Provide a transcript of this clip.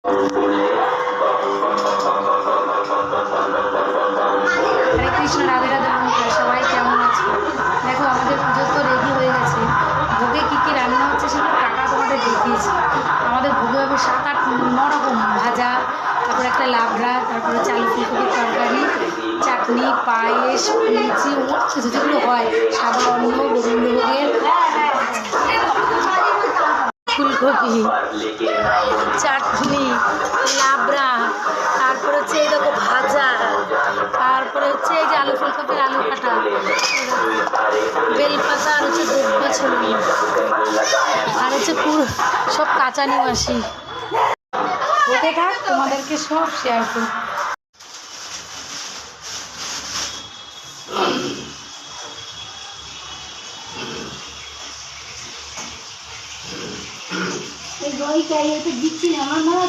হরে কৃষ্ণ, রাধে রাধে বন্ধুরা, সবাই কেমন আছে? দেখো আমাদের পুজো তো রেডি হয়ে গেছে। ভোগে কী কী রান্না হচ্ছে সেগুলো কাকা তোমাদের দেখিয়েছি। আমাদের ভোগে হবে 7-8-9 রকম ভাজা, তারপর একটা লাবড়া, তারপরে চালু ফুলকপির তরকারি, চাটনি, পায়েস, লুচি, অনেক কিছু যেগুলো হয়, সাদা অন্ন, গোবিন্দভোগের, ফুলকপি, চাটনি, লাবড়া, তারপরে হচ্ছে এই দেখো ভাজা, তারপরে হচ্ছে এই যে আলু ফুলকপির আলু কাটা, বেলপাতা, আর হচ্ছে দুব্বা ছিল, আর হচ্ছে পুরো সব কাঁচা নিবাসী। হতে থাক, তোমাদেরকে সব শেয়ার করি। এই দই চাই, দিচ্ছি আমার মনে